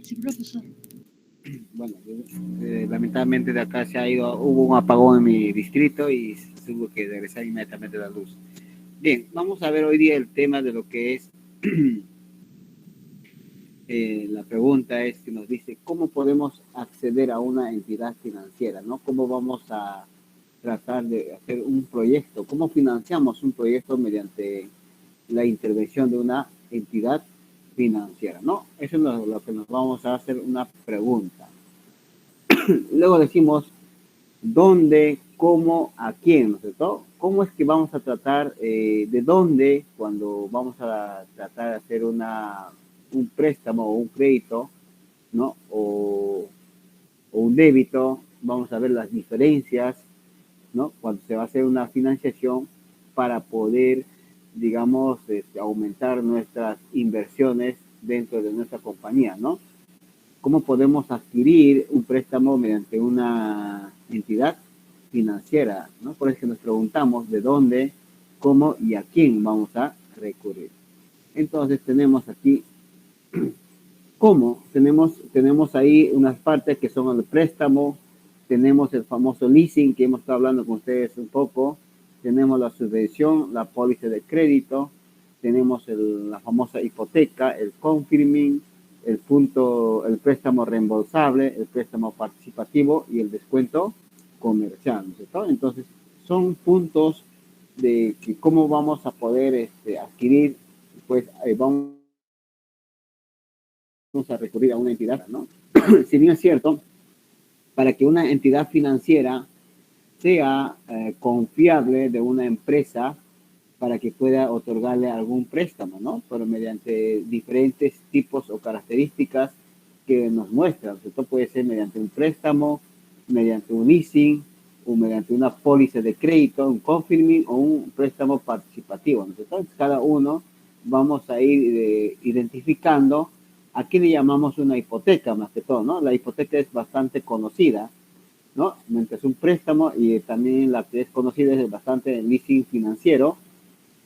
Sí, profesor. Bueno, lamentablemente de acá hubo un apagón en mi distrito y se tuvo que regresar inmediatamente la luz. Bien, vamos a ver hoy día el tema de lo que es la pregunta es que nos dice cómo podemos acceder a una entidad financiera, ¿no? ¿Cómo vamos a tratar de hacer un proyecto? ¿Cómo financiamos un proyecto mediante la intervención de una entidad financiera, ¿no? Eso es lo que nos vamos a hacer una pregunta. Luego decimos dónde, cómo, a quién, ¿no es cierto? ¿Cómo es que vamos a tratar de dónde cuando vamos a tratar de hacer un préstamo o un crédito, ¿no? O un débito, vamos a ver las diferencias, ¿no? Cuando se va a hacer una financiación para poder, digamos, aumentar nuestras inversiones dentro de nuestra compañía, ¿no? ¿Cómo podemos adquirir un préstamo mediante una entidad financiera, ¿no? Por eso que nos preguntamos de dónde, cómo y a quién vamos a recurrir. Entonces tenemos aquí cómo, tenemos ahí unas partes que son el préstamo, tenemos el famoso leasing que hemos estado hablando con ustedes un poco, tenemos la subvención, la póliza de crédito, tenemos la famosa hipoteca, el confirming, el préstamo reembolsable, el préstamo participativo y el descuento comercial, ¿cierto? Entonces, son puntos de que cómo vamos a poder adquirir, pues vamos a recurrir a una entidad, ¿no? Si bien es cierto, para que una entidad financiera sea confiable de una empresa para que pueda otorgarle algún préstamo, ¿no? Pero mediante diferentes tipos o características que nos muestran. Esto puede ser mediante un préstamo, mediante un leasing, o mediante una póliza de crédito, un confirming o un préstamo participativo, ¿no? Entonces, cada uno vamos a ir identificando a qué le llamamos una hipoteca, más que todo, ¿no? La hipoteca es bastante conocida, ¿no? Mientras un préstamo y también la que es conocida es bastante el leasing financiero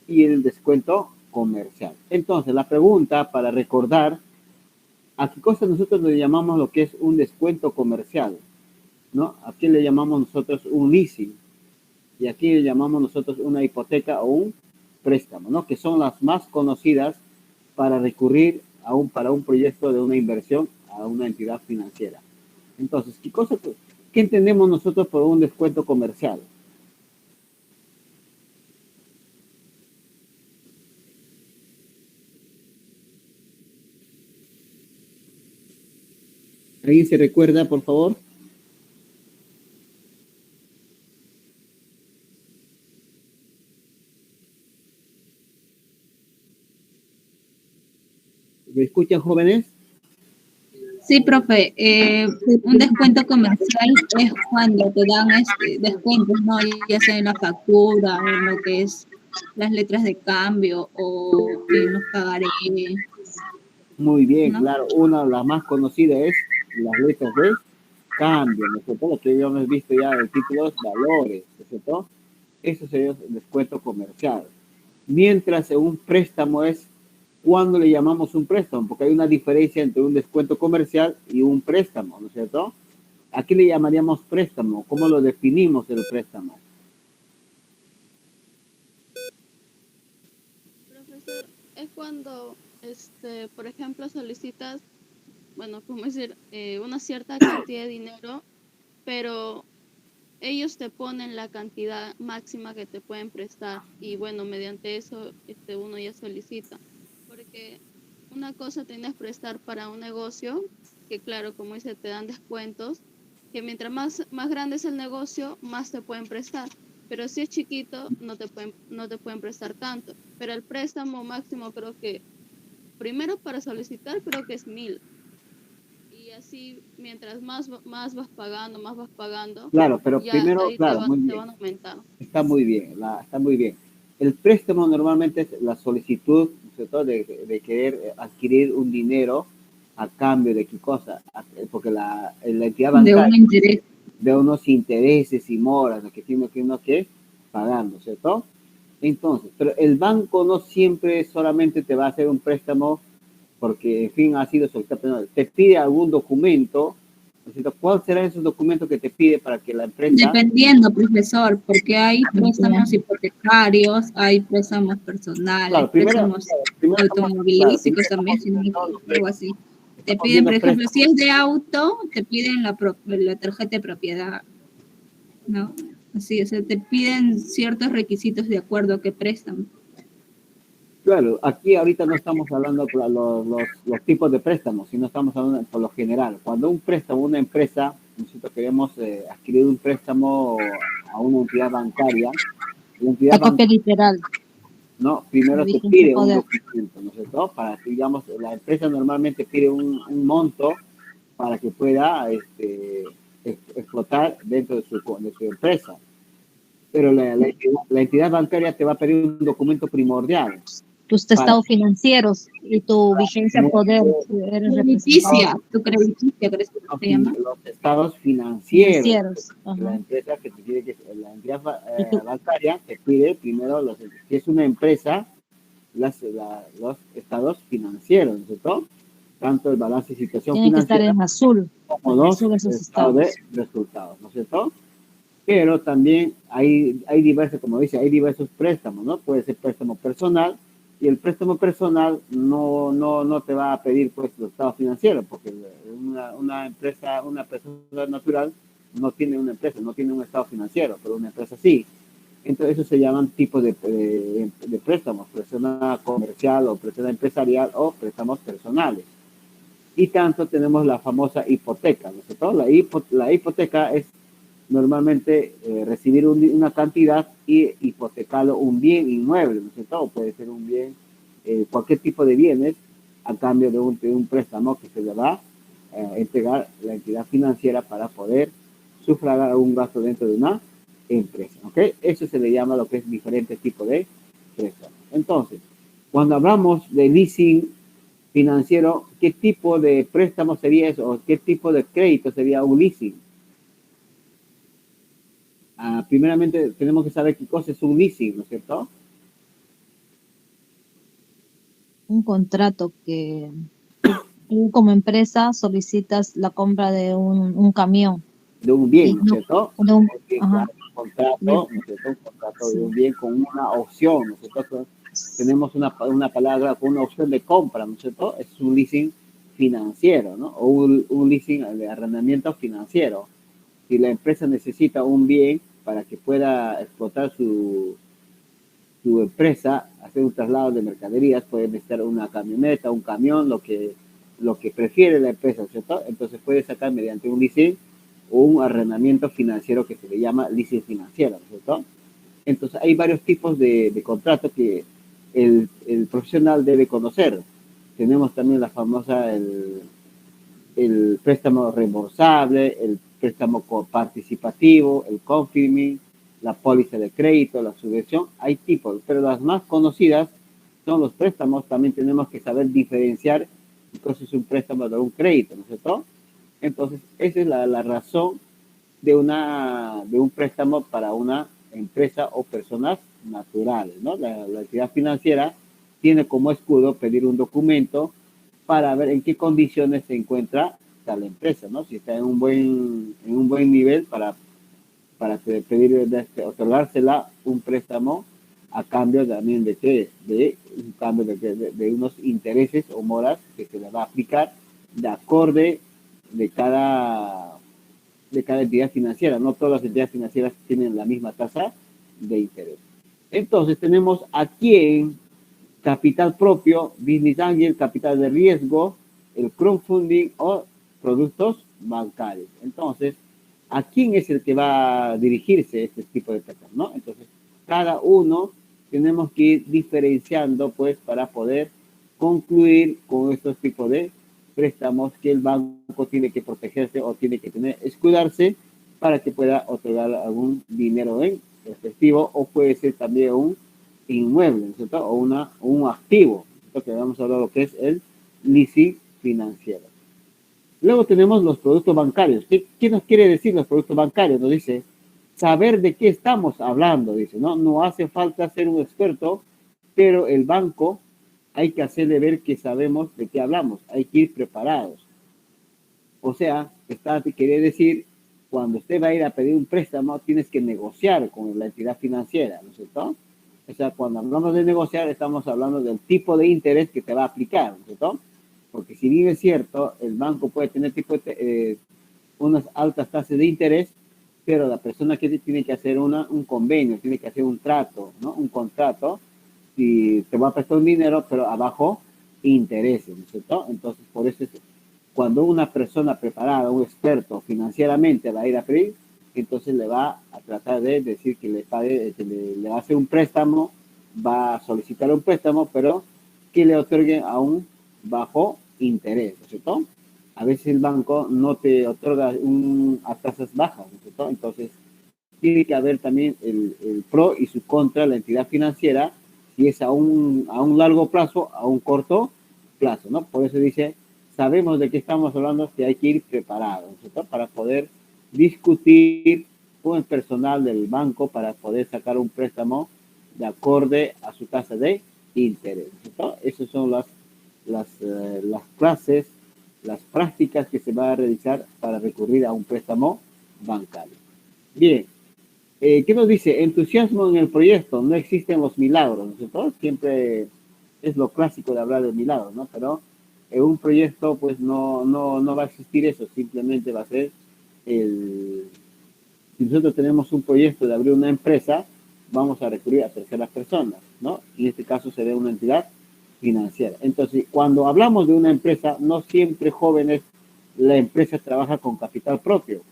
y el descuento comercial. Entonces, la pregunta para recordar, ¿a qué cosa nosotros le llamamos lo que es un descuento comercial? ¿No? ¿A qué le llamamos nosotros un leasing? Y aquí le llamamos nosotros una hipoteca o un préstamo, ¿no? Que son las más conocidas para recurrir para un proyecto de una inversión a una entidad financiera. Entonces, ¿qué entendemos nosotros por un descuento comercial? ¿Alguien se recuerda, por favor? ¿Me escuchan, jóvenes? Sí, profe, un descuento comercial es cuando te dan descuentos, ¿no? Ya sea en la factura, en lo que es las letras de cambio o en los pagarés, Muy bien, ¿no? claro. Una de las más conocidas es las letras de cambio, ¿no es cierto? Lo que ya hemos visto ya en el título es valores, ¿no es cierto? Eso sería el descuento comercial. Mientras en un préstamo es cuando le llamamos un préstamo, porque hay una diferencia entre un descuento comercial y un préstamo, ¿no es cierto? ¿A qué le llamaríamos préstamo? ¿Cómo lo definimos el préstamo? Profesor, es cuando, por ejemplo, solicitas, bueno, como decir, una cierta cantidad de dinero, pero ellos te ponen la cantidad máxima que te pueden prestar y bueno, mediante eso uno ya solicita. Porque una cosa tienes que prestar para un negocio, que claro, como dice, te dan descuentos, que mientras más grande es el negocio, más te pueden prestar. Pero si es chiquito, no te pueden prestar tanto. Pero el préstamo máximo creo que, primero para solicitar, creo que es 1.000. Y así, mientras más más vas pagando, Claro, pero ya primero, ahí te claro, van, muy te bien. van aumentando. Está muy bien, está muy bien. El préstamo normalmente es la solicitud, sobre todo de querer adquirir un dinero a cambio de qué cosa, porque la entidad De un bancaria interés. de unos intereses y moras, lo que tiene que uno que pagar, ¿no es cierto? Entonces, pero el banco no siempre solamente te va a hacer un préstamo porque, en fin, ha sido solicitado, pero te pide algún documento, ¿no es cierto? ¿Cuál será esos documentos que te pide para que la empresa... Dependiendo, profesor, porque hay Entiendo. préstamos hipotecarios, hay préstamos personales, Claro, primero automovilísticos también, si no me todos los equivoco, algo así. Te estamos piden, viendo por ejemplo, si préstamos. es de auto, te piden la tarjeta de propiedad, ¿no? Así, o sea, te piden ciertos requisitos de acuerdo a qué préstamo. Claro, aquí ahorita no estamos hablando de los tipos de préstamos, sino estamos hablando por lo general. Cuando un préstamo, una empresa, nosotros queremos adquirir un préstamo a una entidad bancaria, la entidad La copia bancaria, literal. ¿no? Primero te Vigencia pide un poder. documento, ¿no es cierto? Para que, digamos, la empresa normalmente pide un monto para que pueda explotar dentro de su empresa. Pero la entidad bancaria te va a pedir un documento primordial Tus para estados financieros y tu vigencia poder. Eres Crediticia, representante. tu crediticia, ¿crees que se llama? los estados financieros. Financieros. La Ajá. empresa que te pide, la entidad Y tú, bancaria te pide primero, si es una empresa, los estados financieros, ¿no es cierto? Tanto el balance de situación tienen que estar financiera en azul. como los Azul esos estados de estados. resultados, ¿no es cierto? Pero también hay diversos, como dice, hay diversos préstamos, ¿no? Puede ser préstamo personal, y el préstamo personal no te va a pedir pues los estados financieros, porque una empresa, una persona natural no tiene una empresa, no tiene un estado financiero, pero una empresa sí. Entonces, eso se llaman tipos de préstamos, préstamo comercial o préstamo empresarial o préstamos personales. Y tanto tenemos la famosa hipoteca, ¿no es cierto? La hipoteca es normalmente recibir una cantidad y hipotecarlo un bien inmueble, ¿no es cierto? O puede ser un bien, cualquier tipo de bienes a cambio de un préstamo que se le va a entregar la entidad financiera para poder sufragar algún gasto dentro de una empresa, ¿ok? Eso se le llama lo que es diferentes tipos de préstamos. Entonces, cuando hablamos de leasing financiero, ¿qué tipo de préstamo sería eso? ¿O qué tipo de crédito sería un leasing? Primeramente tenemos que saber qué cosa es un leasing, ¿no es cierto? Un contrato que tú como empresa solicitas la compra de un camión. De un Y bien, ¿no es no, cierto? de un, Porque ajá, un contrato, ¿no es cierto? Un contrato de un sí. bien con una opción, ¿no es cierto? Tenemos una palabra con una opción de compra, ¿no es cierto? Es un leasing financiero, ¿no? O un leasing de arrendamiento financiero. Si la empresa necesita un bien para que pueda explotar su empresa, hacer un traslado de mercaderías, puede necesitar una camioneta, un camión, lo que prefiere la empresa, ¿cierto? Entonces puede sacar mediante un leasing o un arrendamiento financiero que se le llama leasing financiero, ¿cierto? Entonces hay varios tipos de contratos que el profesional debe conocer. Tenemos también la famosa, el préstamo reembolsable, el préstamo participativo, el confirming, la póliza de crédito, la subvención, hay tipos, pero las más conocidas son los préstamos. También tenemos que saber diferenciar entonces es un préstamo de un crédito, ¿no es cierto? Entonces, esa es la razón de un préstamo para una empresa o personas naturales, ¿no? La entidad financiera tiene como escudo pedir un documento para ver en qué condiciones se encuentra la empresa, ¿no? Si está en un buen nivel para pedir, otorgársela un préstamo a cambio también de un cambio de unos intereses o moras que se le va a aplicar de acorde de cada entidad financiera. No todas las entidades financieras tienen la misma tasa de interés. Entonces tenemos aquí en capital propio, business angel, capital de riesgo, el crowdfunding o productos bancarios. Entonces, ¿a quién es el que va a dirigirse este tipo de préstamos, ¿no? Entonces, cada uno tenemos que ir diferenciando, pues, para poder concluir con estos tipos de préstamos que el banco tiene que protegerse o tiene que escudarse para que pueda otorgar algún dinero en efectivo, o puede ser también un inmueble, ¿no es cierto? O un activo, ¿no? Que vamos a hablar de lo que es el leasing financiero. Luego tenemos los productos bancarios. ¿Qué nos quiere decir los productos bancarios? Nos dice saber de qué estamos hablando, dice, ¿no? No hace falta ser un experto, pero el banco hay que hacerle ver que sabemos de qué hablamos, hay que ir preparados. O sea, quiere decir, cuando usted va a ir a pedir un préstamo, tienes que negociar con la entidad financiera, ¿no es cierto? O sea, cuando hablamos de negociar, estamos hablando del tipo de interés que te va a aplicar, ¿no es cierto? Porque si bien es cierto, el banco puede tener unas altas tasas de interés, pero la persona que tiene que hacer un convenio, tiene que hacer un trato, ¿no? Un contrato, y te va a prestar un dinero, pero abajo intereses, ¿no es cierto? Entonces, por eso cuando una persona preparada, un experto financieramente va a ir a pedir, entonces le va a tratar de decir que le pague, que le va a hacer un préstamo, va a solicitar un préstamo, pero que le otorguen a un bajo interés, ¿no es cierto? A veces el banco no te otorga a tasas bajas, ¿no es cierto? Entonces, tiene que haber también el pro y su contra, la entidad financiera, si es a un largo plazo, a un corto plazo, ¿no? Por eso dice, sabemos de qué estamos hablando, que hay que ir preparados, ¿cierto? Para poder discutir con el personal del banco para poder sacar un préstamo de acorde a su tasa de interés, ¿cierto? Esas son las clases, las prácticas que se va a realizar para recurrir a un préstamo bancario. Bien, ¿qué nos dice? Entusiasmo en el proyecto, no existen los milagros, ¿no es cierto? Siempre es lo clásico de hablar de milagros, ¿no? Pero en un proyecto, pues no va a existir eso, simplemente va a ser si nosotros tenemos un proyecto de abrir una empresa, vamos a recurrir a terceras personas, ¿no? En este caso sería una entidad financiera. Entonces, cuando hablamos de una empresa, no siempre, jóvenes, la empresa trabaja con capital propio.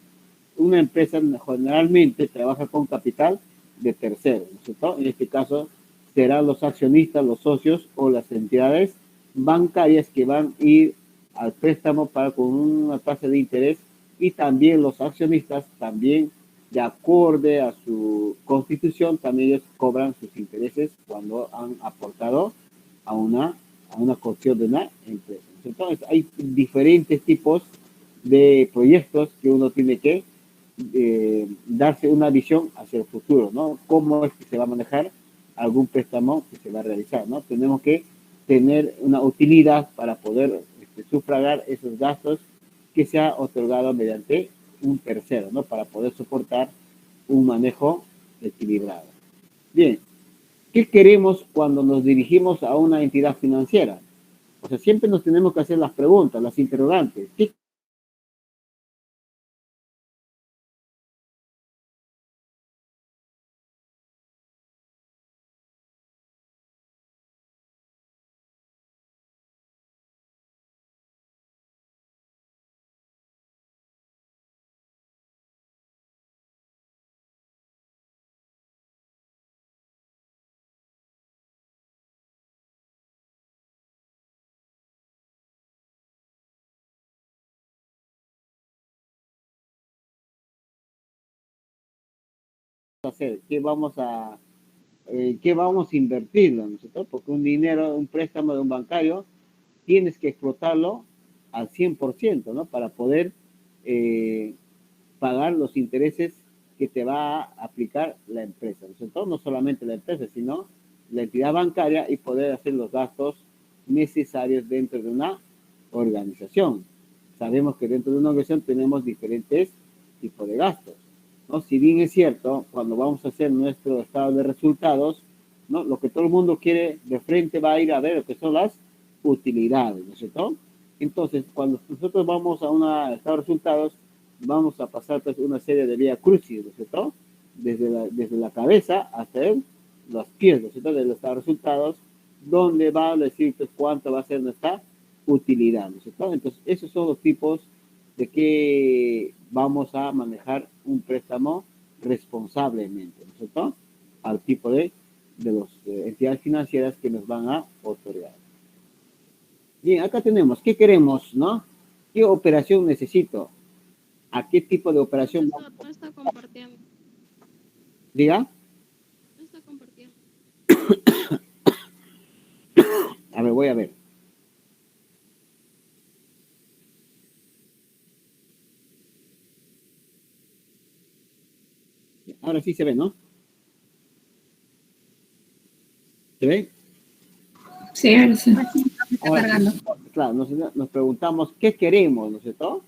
Una empresa generalmente trabaja con capital de terceros, ¿no es cierto? En este caso serán los accionistas, los socios o las entidades bancarias que van a ir al préstamo con una tasa de interés, y también los accionistas, también de acorde a su constitución, también ellos cobran sus intereses cuando han aportado a una cuestión de una empresa. Entonces hay diferentes tipos de proyectos que uno tiene que darse una visión hacia el futuro, ¿no? Cómo es que se va a manejar algún préstamo que se va a realizar, ¿no? Tenemos que tener una utilidad para poder sufragar esos gastos que se ha otorgado mediante un tercero, ¿no? Para poder soportar un manejo equilibrado. Bien, ¿qué queremos cuando nos dirigimos a una entidad financiera? O sea, siempre nos tenemos que hacer las preguntas, las interrogantes. ¿Qué hacer? ¿Qué vamos a invertirlo, ¿no es cierto? Porque un dinero, un préstamo de un bancario, tienes que explotarlo al 100%, ¿no? Para poder pagar los intereses que te va a aplicar la empresa, ¿no es cierto? No solamente la empresa, sino la entidad bancaria, y poder hacer los gastos necesarios dentro de una organización. Sabemos que dentro de una organización tenemos diferentes tipos de gastos, ¿no? Si bien es cierto, cuando vamos a hacer nuestro estado de resultados, ¿no? Lo que todo el mundo quiere de frente va a ir a ver lo que son las utilidades, ¿no es cierto? Entonces, cuando nosotros vamos a un estado de resultados, vamos a pasar pues una serie de vía crucis, ¿no es cierto? Desde la cabeza hasta los pies, ¿no es cierto? De estado de resultados, donde va a decir pues cuánto va a ser nuestra utilidad, ¿no es cierto? Entonces, esos son los tipos de que vamos a manejar un préstamo responsablemente, ¿no es cierto? Al tipo de las entidades financieras que nos van a otorgar. Bien, acá tenemos, ¿qué queremos, no? ¿Qué operación necesito? ¿A qué tipo de operación? No está compartiendo. Diga. No está compartiendo. A ver, voy a ver. Ahora sí se ve, ¿no? ¿Se ve? Sí, ahora sí. Está Ahora, cargando. claro, nos preguntamos qué queremos, ¿no es cierto?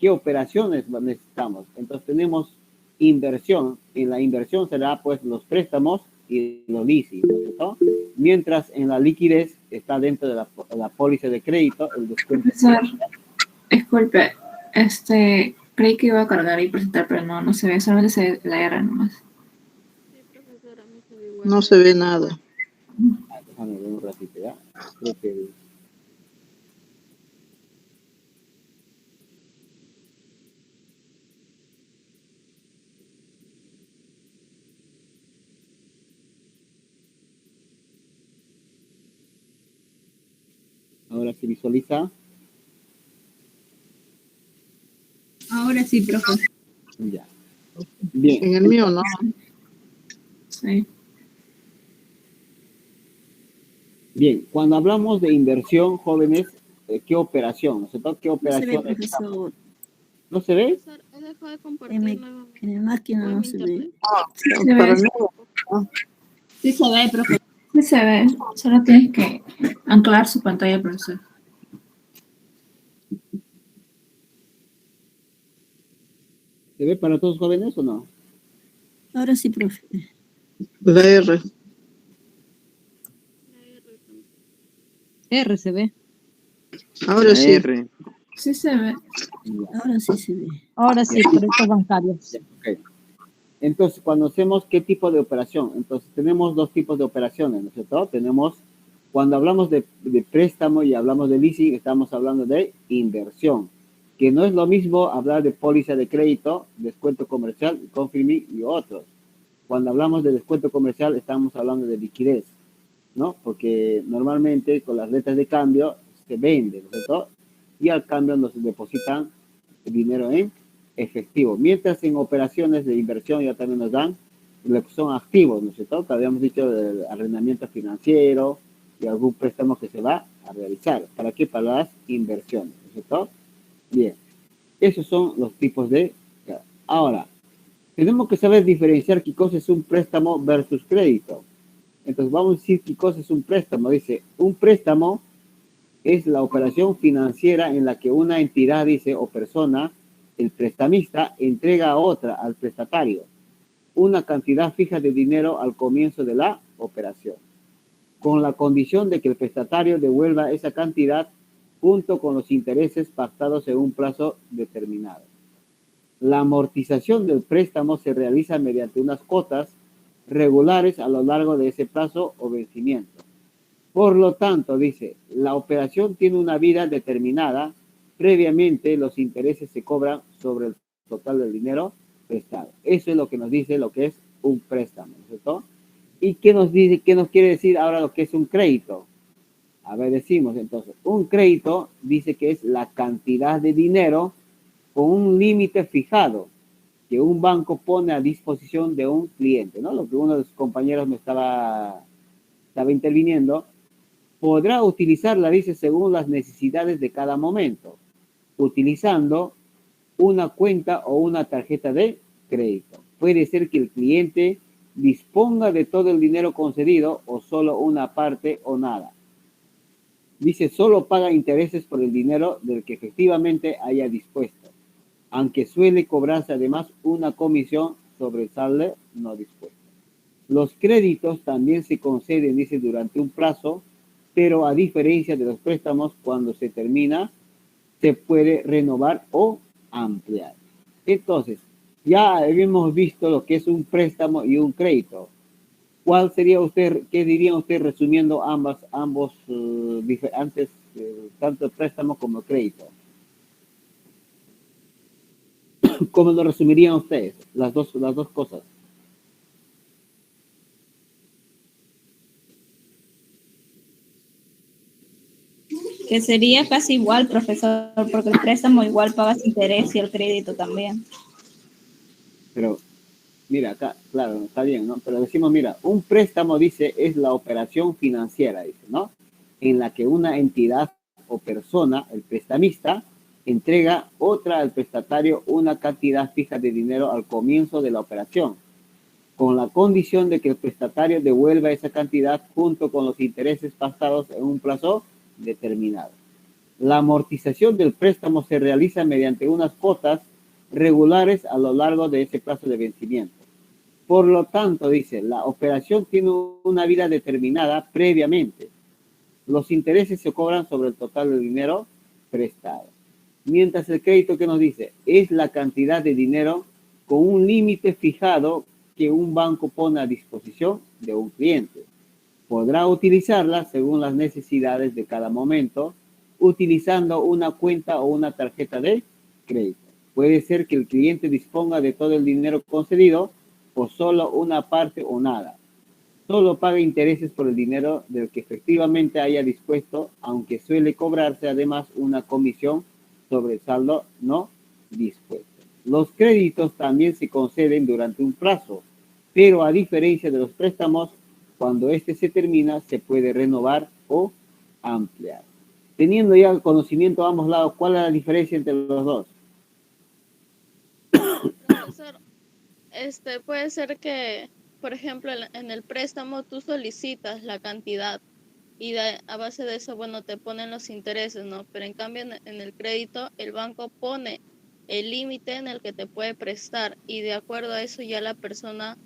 ¿Qué operaciones necesitamos? Entonces tenemos inversión. En la inversión será pues los préstamos y los leasing, ¿no es cierto? Mientras en la liquidez está dentro de la póliza de crédito el descuento. Profesor, disculpe, creí que iba a cargar y presentar, pero no se ve, solamente se ve la R nomás. Sí, profesora, a mí se ve igual. No se ve nada. Déjame ver un ratito, ¿ya? Creo que... Ahora se visualiza. Ahora sí, profe. Ya. Bien. En el mío no. Sí. Bien, cuando hablamos de inversión, jóvenes, ¿qué operación? ¿No es cierto? ¿Qué No se ve, operación? profesor. ¿No se ve? Profesor, he dejado de compartir En mi, nuevamente. en mi máquina O en no mi se ve. internet. Sí se Para ve. mí, Sí se ve, profe. Sí se ve. Solo tienes que anclar su pantalla, profesor. ¿Se ve para todos jóvenes o no? Ahora sí, profe. la R. RCB. Ahora sí. R. Sí se ve. Ya, Ahora sí se ve. Ahora sí, productos bancarios. ya, ok. Entonces, cuando hacemos qué tipo de operación, entonces tenemos dos tipos de operaciones, ¿no es cierto? Tenemos, cuando hablamos de préstamo y hablamos de leasing, estamos hablando de inversión, que no es lo mismo hablar de póliza de crédito, descuento comercial, confirming y otros. Cuando hablamos de descuento comercial, estamos hablando de liquidez, ¿no? Porque normalmente con las letras de cambio se vende, ¿no es cierto? Y al cambio nos depositan el dinero en efectivo. Mientras en operaciones de inversión ya también nos dan lo que son activos, ¿no es cierto? Que habíamos dicho del arrendamiento financiero y algún préstamo que se va a realizar. ¿Para qué? Para las inversiones, ¿no es cierto? Bien, esos son los tipos de... Ahora, tenemos que saber diferenciar qué cosa es un préstamo versus crédito. Entonces vamos a decir qué cosa es un préstamo. Dice, un préstamo es la operación financiera en la que una entidad, dice, o persona, el prestamista, entrega a otra, al prestatario, una cantidad fija de dinero al comienzo de la operación, con la condición de que el prestatario devuelva esa cantidad junto con los intereses pactados en un plazo determinado. La amortización del préstamo se realiza mediante unas cuotas regulares a lo largo de ese plazo o vencimiento. Por lo tanto, dice, la operación tiene una vida determinada. Previamente, los intereses se cobran sobre el total del dinero prestado. Eso es lo que nos dice lo que es un préstamo, ¿no es cierto? ¿Y qué nos dice, qué nos quiere decir ahora lo que es un crédito? A ver, decimos entonces, un crédito dice que es la cantidad de dinero con un límite fijado que un banco pone a disposición de un cliente, ¿no? Lo que uno de sus compañeros me estaba interviniendo, podrá utilizarla, dice, según las necesidades de cada momento, utilizando una cuenta o una tarjeta de crédito. Puede ser que el cliente disponga de todo el dinero concedido o solo una parte o nada. Dice, solo paga intereses por el dinero del que efectivamente haya dispuesto, aunque suele cobrarse además una comisión sobre el saldo no dispuesto. Los créditos también se conceden, dice, durante un plazo, pero a diferencia de los préstamos, cuando se termina, se puede renovar o ampliar. Entonces, ya hemos visto lo que es un préstamo y un crédito. ¿Cuál sería usted, qué diría usted resumiendo ambos, antes, tanto el préstamo como el crédito? ¿Cómo lo resumirían ustedes, las dos cosas? Que sería casi igual, profesor, porque el préstamo igual pagas interés y el crédito también. Pero, mira, acá, claro, está bien, ¿no? Pero decimos, mira, un préstamo, dice, es la operación financiera, dice, ¿no? En la que una entidad o persona, el prestamista, entrega otra al prestatario una cantidad fija de dinero al comienzo de la operación, con la condición de que el prestatario devuelva esa cantidad junto con los intereses pactados en un plazo determinado. La amortización del préstamo se realiza mediante unas cuotas regulares a lo largo de ese plazo de vencimiento. Por lo tanto, dice, la operación tiene una vida determinada previamente. Los intereses se cobran sobre el total del dinero prestado. Mientras el crédito, que nos dice, es la cantidad de dinero con un límite fijado que un banco pone a disposición de un cliente. Podrá utilizarla según las necesidades de cada momento, utilizando una cuenta o una tarjeta de crédito. Puede ser que el cliente disponga de todo el dinero concedido o solo una parte o nada. Solo paga intereses por el dinero del que efectivamente haya dispuesto, aunque suele cobrarse además una comisión sobre el saldo no dispuesto. Los créditos también se conceden durante un plazo, pero a diferencia de los préstamos, cuando este se termina, se puede renovar o ampliar. Teniendo ya el conocimiento a ambos lados, ¿cuál es la diferencia entre los dos? Profesor, puede ser que, por ejemplo, en el préstamo tú solicitas la cantidad y a base de eso, bueno, te ponen los intereses, ¿no? Pero en cambio en el crédito el banco pone el límite en el que te puede prestar y de acuerdo a eso ya la persona,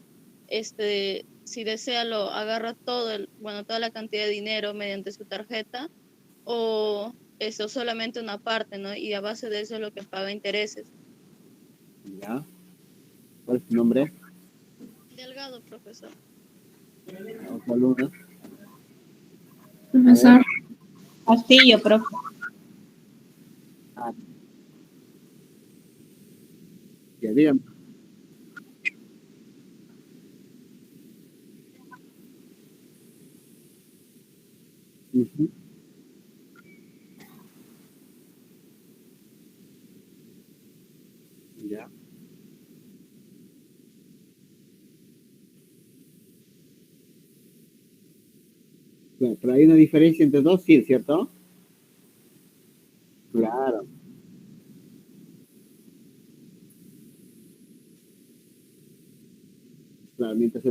si desea, lo agarra todo, toda la cantidad de dinero mediante su tarjeta o eso solamente una parte, ¿no? Y a base de eso es lo que paga intereses. ¿Ya? ¿Cuál es tu nombre? Delgado, profesor. ¿Otra alumna? Profesor. Castillo, profe. Ah. Ya, dígame. Uh-huh. Ya. Bueno, pero hay una diferencia entre dos, sí, ¿cierto? Claro, claro, mientras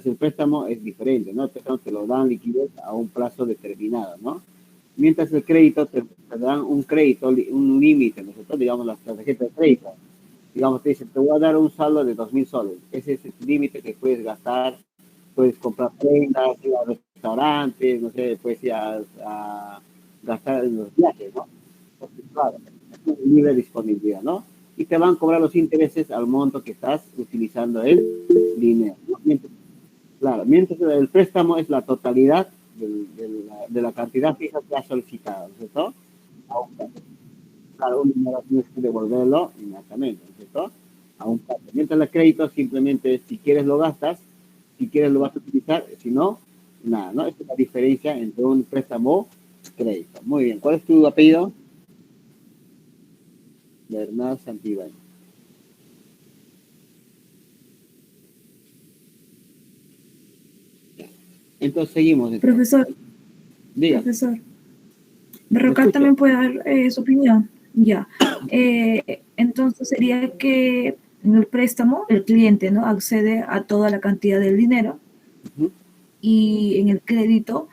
el préstamo es diferente, ¿no? El préstamo te lo dan liquidez a un plazo determinado, ¿no? Mientras el crédito te dan un crédito, un límite, nosotros digamos las tarjetas de crédito, digamos, te dicen, te voy a dar un saldo de 2.000 soles. Ese es el límite que puedes gastar, puedes comprar prendas, ir a restaurantes, no sé, puedes ir a gastar en los viajes, ¿no? Porque, claro, es libre disponibilidad, ¿no? Y te van a cobrar los intereses al monto que estás utilizando el dinero, ¿no? Mientras el préstamo es la totalidad de la cantidad fija que has solicitado, ¿no es cierto? Claro, un dinero tienes que devolverlo inmediatamente, ¿no es cierto? A un plazo. Mientras el crédito simplemente, si quieres lo gastas, si quieres lo vas a utilizar, si no, nada, ¿no? Esa es la diferencia entre un préstamo y crédito. Muy bien, ¿cuál es tu apellido? Bernal Santibáñez. Entonces seguimos. Profesor, Diga. profesor. Berrocal también puede dar su opinión. Ya. Entonces sería que en el préstamo el cliente, ¿no?, accede a toda la cantidad del dinero. Uh-huh. Y en el crédito,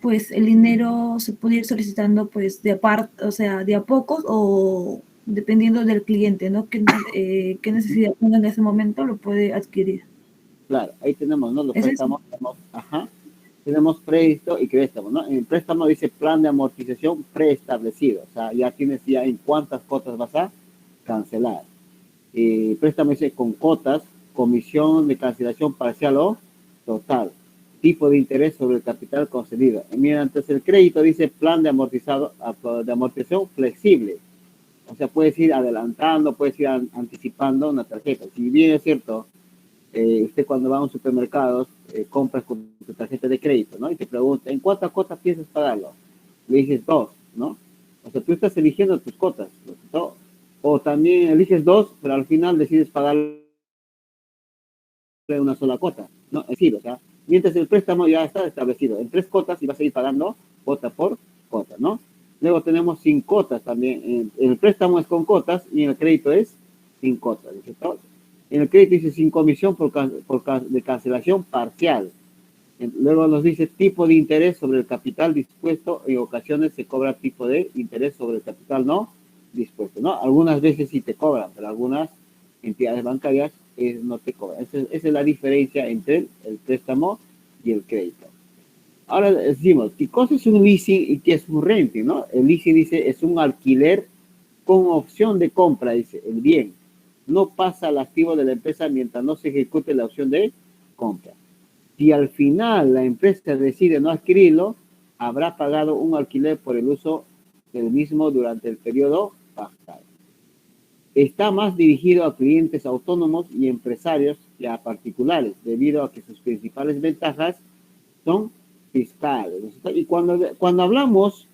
pues el dinero se puede ir solicitando pues de aparte, o sea, de a pocos o dependiendo del cliente, ¿no? Qué necesidad tenga en ese momento lo puede adquirir. Claro, ahí tenemos, ¿no? Los ¿Es préstamos, tenemos crédito y préstamo, ¿no? En el préstamo dice plan de amortización preestablecido, o sea, ya tienes ya en cuántas cuotas vas a cancelar. Préstamo dice con cuotas, comisión de cancelación parcial o total, tipo de interés sobre el capital concedido. Mientras el crédito dice plan de amortización flexible, o sea, puedes ir adelantando, puedes ir anticipando una tarjeta. Si bien es cierto, usted cuando va a un supermercado compras con tu tarjeta de crédito, ¿no? Y te pregunta, ¿en cuántas cuotas piensas pagarlo? Le dices 2, ¿no? O sea, tú estás eligiendo tus cuotas, ¿no? O también eliges 2, pero al final decides pagarle una sola cuota, ¿no? Es decir, o sea, mientras el préstamo ya está establecido en 3 cuotas y vas a ir pagando cuota por cuota, ¿no? Luego tenemos sin cuotas también. El préstamo es con cuotas y el crédito es sin cuota. Dice, en el crédito dice sin comisión de cancelación parcial. Luego nos dice tipo de interés sobre el capital dispuesto. En ocasiones se cobra tipo de interés sobre el capital no dispuesto, ¿no? Algunas veces sí te cobran, pero algunas entidades bancarias no te cobran. Esa es la diferencia entre el préstamo y el crédito. Ahora decimos, ¿qué cosa es un leasing y qué es un renting, no? El leasing dice es un alquiler con opción de compra, dice, el bien. No pasa al activo de la empresa mientras no se ejecute la opción de compra. Si al final la empresa decide no adquirirlo, habrá pagado un alquiler por el uso del mismo durante el periodo pactado. Está más dirigido a clientes autónomos y empresarios que a particulares, debido a que sus principales ventajas son fiscales. Y cuando hablamos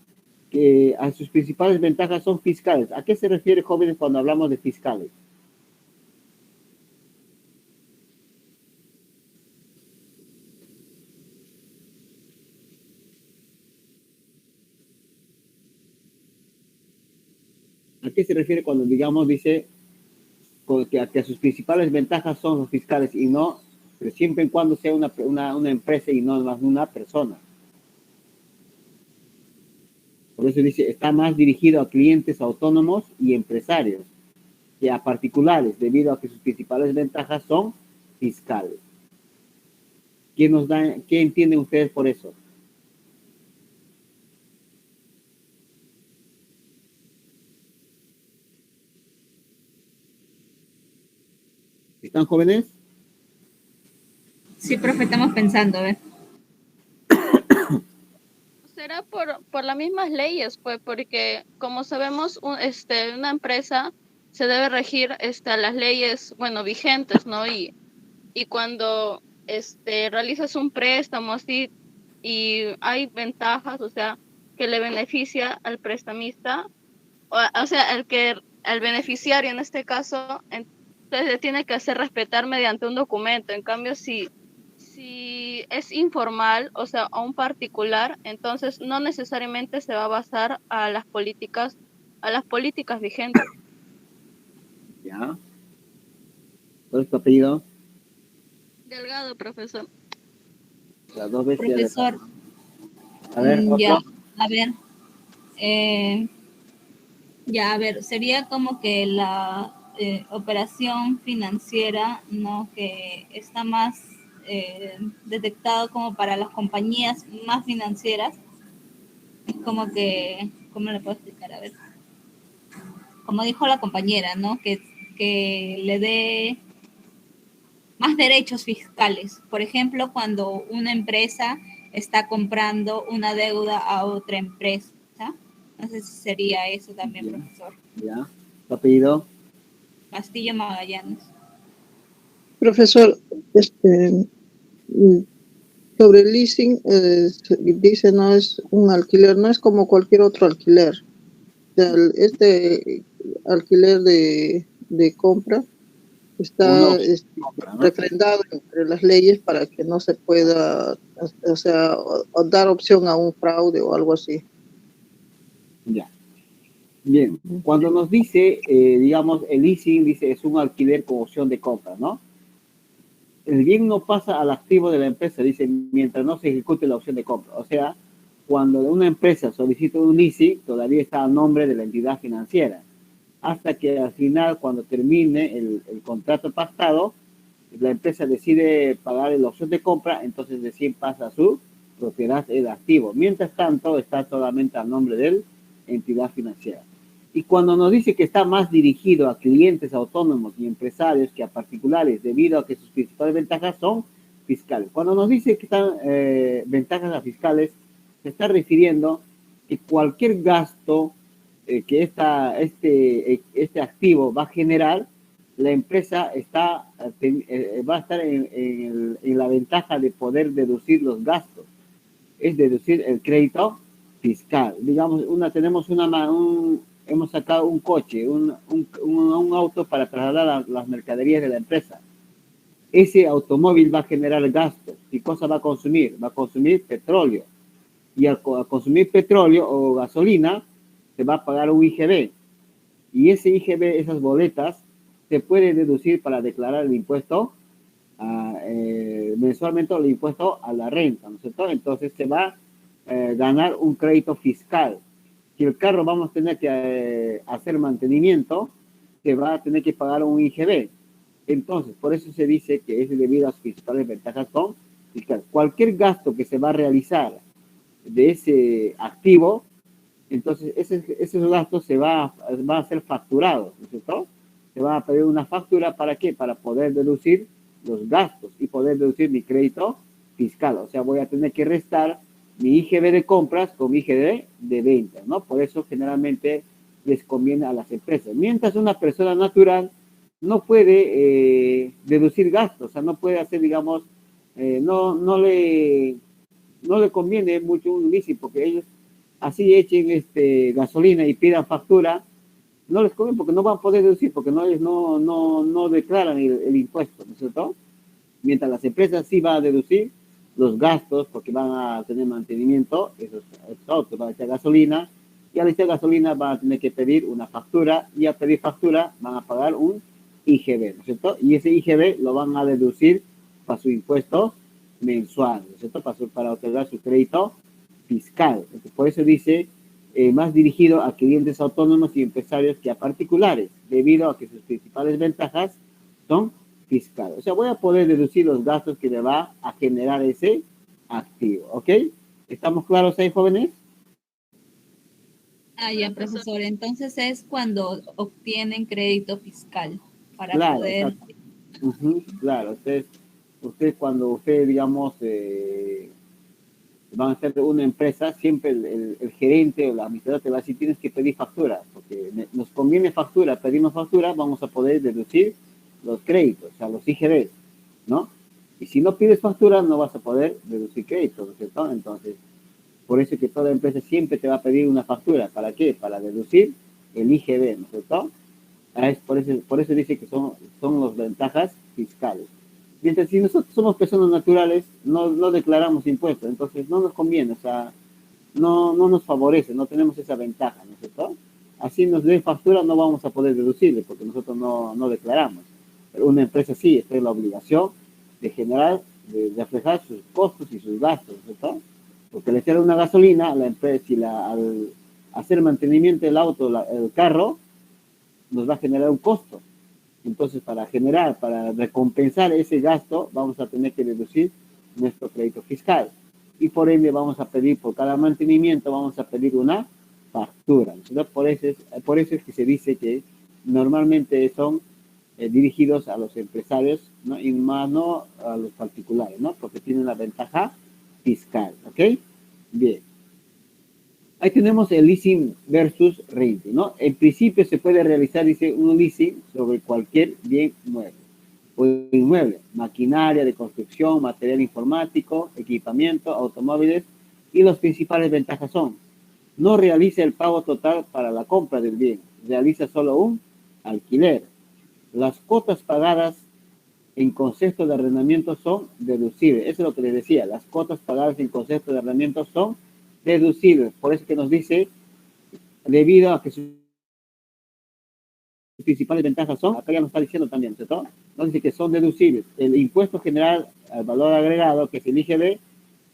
que a sus principales ventajas son fiscales, ¿a qué se refiere, jóvenes, cuando hablamos de fiscales? ¿A qué se refiere cuando, digamos, dice que a sus principales ventajas son los fiscales y no, pero siempre y cuando sea una empresa y no más una persona? Por eso dice, está más dirigido a clientes autónomos y empresarios que a particulares, debido a que sus principales ventajas son fiscales. ¿Qué entienden ustedes por eso? ¿Están jóvenes? Sí, profe, estamos pensando, a ver. Será por las mismas leyes, pues, porque como sabemos, una empresa se debe regir a las leyes, bueno, vigentes, ¿no? Y cuando realizas un préstamo así y hay ventajas, o sea, que le beneficia al prestamista, o sea, al beneficiario en este caso, entonces le tiene que hacer respetar mediante un documento. En cambio, si es informal, o sea, a un particular, entonces no necesariamente se va a basar a las políticas vigentes. ¿Ya? ¿Cuál es tu apellido? Delgado, profesor. Las dos veces. Profesor, A ver, otro. ya, a ver. Ya, a ver, sería como que la operación financiera, ¿no? Que está más detectado como para las compañías más financieras. Es como que, ¿cómo le puedo explicar? A ver. Como dijo la compañera, ¿no? Que le dé más derechos fiscales. Por ejemplo, cuando una empresa está comprando una deuda a otra empresa. No sé si sería eso también, profesor. ¿Ya? ¿Tu apellido? Castillo Magallanes. Profesor, sobre el leasing, dice no es un alquiler, no es como cualquier otro alquiler. O sea, este alquiler de compra está refrendado entre las leyes para que no se pueda, o sea, o dar opción a un fraude o algo así. Ya. Bien, cuando nos dice, digamos, el leasing, dice, es un alquiler con opción de compra, ¿no? El bien no pasa al activo de la empresa, dice, mientras no se ejecute la opción de compra. O sea, cuando una empresa solicita un leasing, todavía está a nombre de la entidad financiera. Hasta que al final, cuando termine el contrato pactado, la empresa decide pagar la opción de compra, entonces recién pasa a su propiedad el activo. Mientras tanto, está solamente a nombre de la entidad financiera. Y cuando nos dice que está más dirigido a clientes autónomos y empresarios que a particulares, debido a que sus principales ventajas son fiscales. Cuando nos dice que están ventajas a fiscales, se está refiriendo que cualquier gasto que este activo va a generar, la empresa va a estar en la ventaja de poder deducir los gastos, es deducir el crédito fiscal. Digamos, hemos sacado un coche, un auto para trasladar las mercaderías de la empresa. Ese automóvil va a generar gastos. ¿Y cosa va a consumir? Va a consumir petróleo. Y al consumir petróleo o gasolina, se va a pagar un IGB. Y ese IGB, esas boletas, se puede deducir para declarar el impuesto mensualmente el impuesto a la renta, ¿no es cierto? Entonces se va a ganar un crédito fiscal. Si el carro vamos a tener que hacer mantenimiento, se va a tener que pagar un IGB. Entonces, por eso se dice que es debido a las principales ventajas son fiscales. Cualquier gasto que se va a realizar de ese activo, entonces esos gastos se va a ser facturados, ¿no es cierto? Se va a pedir una factura, ¿para qué? Para poder deducir los gastos y poder deducir mi crédito fiscal. O sea, voy a tener que restar mi IGB de compras con mi IGB de ventas, ¿no? Por eso generalmente les conviene a las empresas. Mientras una persona natural no puede deducir gastos, o sea, no puede hacer, digamos, no le conviene mucho un leasing, porque ellos así echen gasolina y pidan factura, no les conviene porque no van a poder deducir, porque ellos no declaran el impuesto, ¿no es cierto? Mientras las empresas sí van a deducir los gastos, porque van a tener mantenimiento, esos autos van a echar gasolina, y al echar gasolina van a tener que pedir una factura, y al pedir factura van a pagar un IGB, ¿no es cierto? Y ese IGB lo van a deducir para su impuesto mensual, ¿no es cierto? Para otorgar su crédito fiscal. Entonces, por eso dice, más dirigido a clientes autónomos y empresarios que a particulares, debido a que sus principales ventajas son fiscales. O sea, voy a poder deducir los gastos que me va a generar ese activo, ¿ok? ¿Estamos claros ahí, jóvenes? Ah, ya, profesor. Entonces es cuando obtienen crédito fiscal para Claro, poder... claro. Usted cuando usted, digamos, van a ser una empresa, siempre el gerente o la administradora te va a decir, tienes que pedir factura, porque nos conviene factura, pedimos factura, vamos a poder deducir los créditos, o sea, los IGBs, ¿no? Y si no pides factura, no vas a poder deducir créditos, ¿no es cierto? Entonces, por eso es que toda empresa siempre te va a pedir una factura. ¿Para qué? Para deducir el IGB, ¿no es cierto? Por eso dice que son las ventajas fiscales. Mientras si nosotros somos personas naturales, no declaramos impuestos, entonces no nos conviene, o sea, no nos favorece, no tenemos esa ventaja, ¿no es cierto? Así nos den factura, no vamos a poder deducirle, porque nosotros no declaramos. Pero una empresa sí, está en la obligación de generar, de reflejar sus costos y sus gastos, ¿no es cierto? Porque al echar una gasolina, la empresa, al hacer mantenimiento del auto, el carro, nos va a generar un costo. Entonces, para recompensar ese gasto, vamos a tener que deducir nuestro crédito fiscal. Y por ende vamos a pedir, por cada mantenimiento, vamos a pedir una factura. Entonces, por eso es que se dice que normalmente son dirigidos a los empresarios, ¿no? Y más no a los particulares, ¿no? Porque tienen la ventaja fiscal, ¿ok? Bien. Ahí tenemos el leasing versus renting, ¿no? En principio se puede realizar, dice, un leasing sobre cualquier bien mueble o inmueble, maquinaria de construcción, material informático, equipamiento, automóviles, y las principales ventajas son: no realiza el pago total para la compra del bien, realiza solo un alquiler. Las cuotas pagadas en concepto de arrendamiento son deducibles. Eso es lo que les decía, las cuotas pagadas en concepto de arrendamiento son deducibles. Por eso que nos dice, debido a que sus principales ventajas son, acá ya nos está diciendo también, ¿cierto? Nos dice que son deducibles. El impuesto general al valor agregado, que es el IGB,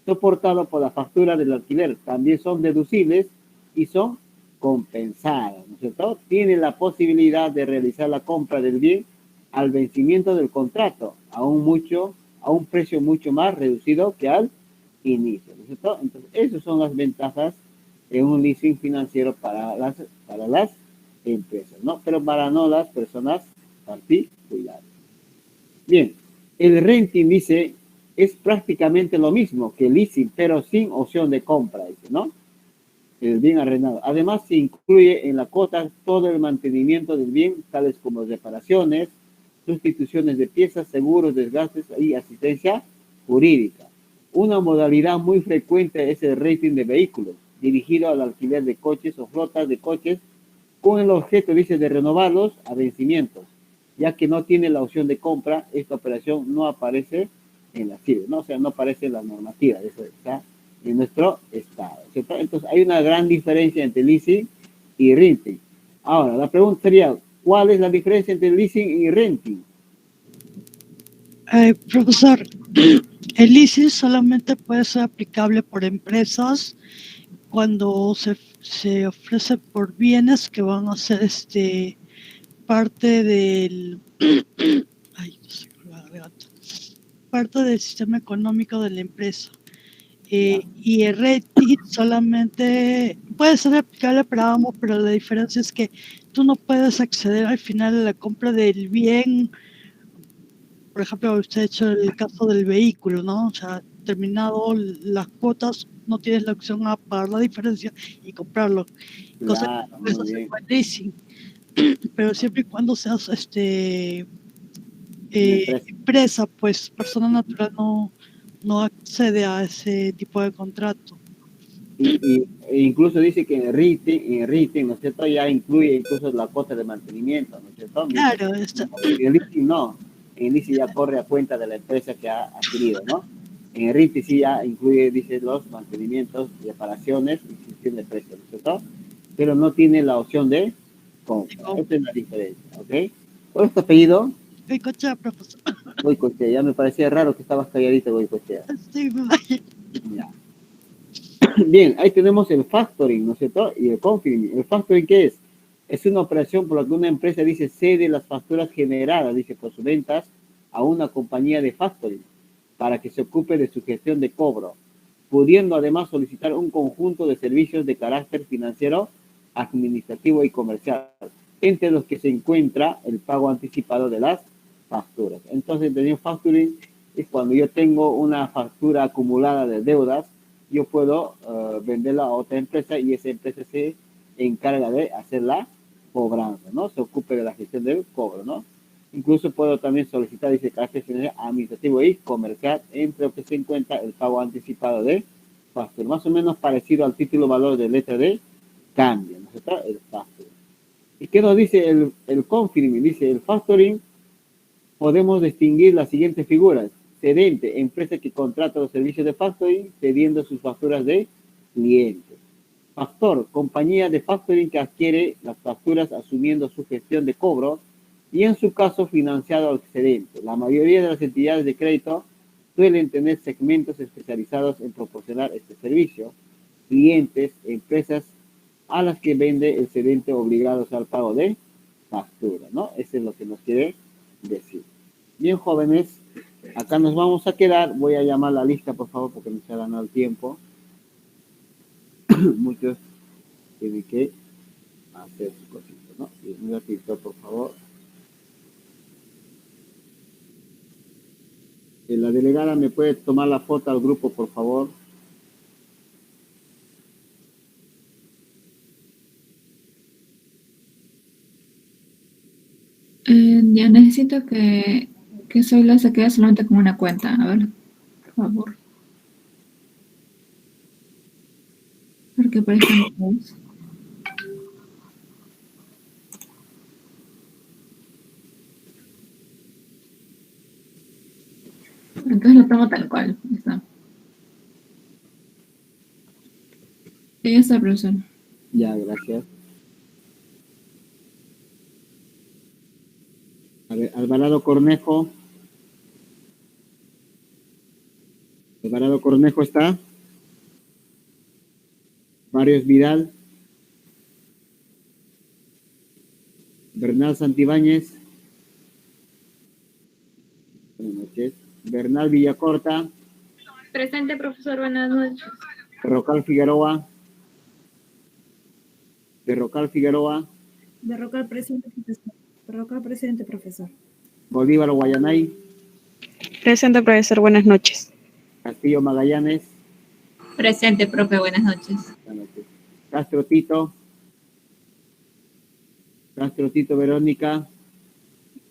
soportado por la factura del alquiler, también son deducibles y son compensadas, ¿no es cierto? Tiene la posibilidad de realizar la compra del bien al vencimiento del contrato, a un precio mucho más reducido que al inicio, ¿no es cierto? Entonces, esas son las ventajas en un leasing financiero para las empresas, ¿no? Pero para no las personas particulares. Bien, el renting, dice, es prácticamente lo mismo que el leasing, pero sin opción de compra, dice, ¿no? El bien arrendado. Además, se incluye en la cuota todo el mantenimiento del bien, tales como reparaciones, sustituciones de piezas, seguros, desgastes y asistencia jurídica. Una modalidad muy frecuente es el renting de vehículos, dirigido al alquiler de coches o flotas de coches, con el objeto, dice, de renovarlos a vencimientos. Ya que no tiene la opción de compra, esta operación no aparece en la CIBE, ¿no? O sea, no aparece en la normativa, eso está en nuestro estado, ¿cierto? Entonces, hay una gran diferencia entre leasing y renting. Ahora, la pregunta sería, ¿Cuál es la diferencia entre leasing y renting? Profesor, el leasing solamente puede ser aplicable por empresas cuando se ofrece por bienes que van a ser parte del ay, no sé, con la garganta, parte del sistema económico de la empresa. Y el renting solamente puede ser aplicable para ambos, pero la diferencia es que tú no puedes acceder al final a la compra del bien. Por ejemplo, usted ha hecho el caso del vehículo, ¿no? O sea, terminado las cuotas, no tienes la opción a pagar la diferencia y comprarlo. Cosa Claro, que puedes muy hacer bien. con leasing. Pero siempre y cuando seas Empresa. empresa, pues persona natural no accede a ese tipo de contrato. E incluso dice que en renting, ¿no es cierto? Ya incluye incluso la cuota de mantenimiento, ¿no es cierto? Claro, En el leasing no. En el leasing ya corre a cuenta de la empresa que ha adquirido, ¿no? En el renting sí ya incluye, dice, los mantenimientos, reparaciones y gestión de precios, ¿no es cierto? Pero no tiene la opción de compra. Esa es la diferencia, ¿ok? ¿Cuál es tu apellido? Goicoechea, profesor. Goicoechea. Ya me parecía raro que estabas calladito, Goicoechea. Sí, Ya. Bien, ahí tenemos el factoring, ¿no es cierto? Y el confirming. ¿El factoring qué es? Es una operación por la que una empresa dice cede las facturas generadas, dice, por sus ventas a una compañía de factoring para que se ocupe de su gestión de cobro, pudiendo además solicitar un conjunto de servicios de carácter financiero, administrativo y comercial, entre los que se encuentra el pago anticipado de las facturas. Entonces, el factoring es cuando yo tengo una factura acumulada de deudas, yo puedo venderla a otra empresa y esa empresa se encarga de hacer la cobranza, ¿no? Se ocupe de la gestión del cobro, ¿no? Incluso puedo también solicitar, dice, carácter financiero, administrativo y comercial, entre los que se encuentra el pago anticipado de factura. Más o menos parecido al título valor de letra de cambio, ¿no es cierto? El factoring. ¿Y qué nos dice el confirming? Dice, el factoring podemos distinguir las siguientes figuras. Cedente, empresa que contrata los servicios de factoring, cediendo sus facturas de clientes. Factor, compañía de factoring que adquiere las facturas asumiendo su gestión de cobro y en su caso financiado al cedente. La mayoría de las entidades de crédito suelen tener segmentos especializados en proporcionar este servicio. Clientes, empresas a las que vende el cedente obligados al pago de factura, ¿no? Eso es lo que nos quiere decir. Bien, jóvenes, acá nos vamos a quedar. Voy a llamar la lista, por favor, porque nos ha ganado el tiempo. Muchos tienen que hacer sus cositas, ¿no? Y un ratito, por favor. La delegada me puede tomar la foto al grupo, por favor. Ya necesito que Zoila se quede solamente con una cuenta. A ver, por favor. Porque por ejemplo. Entonces lo pongo tal cual. Ya está. Ya está, profesor. Ya, gracias. A ver, Alvarado Cornejo. Alvarado Cornejo está. Barrios Vidal. Bernal Santibáñez. Buenas noches. Bernal Villacorta. Presente, profesor, buenas noches. Berrocal Figueroa. Berrocal Figueroa. Berrocal presente, profesor. Berrocal presente, profesor. Bolívar Guayanay. Presente, profesor, buenas noches. Castillo Magallanes. Presente, profe, buenas noches. Buenas noches. Castro Tito. Castro Tito Verónica.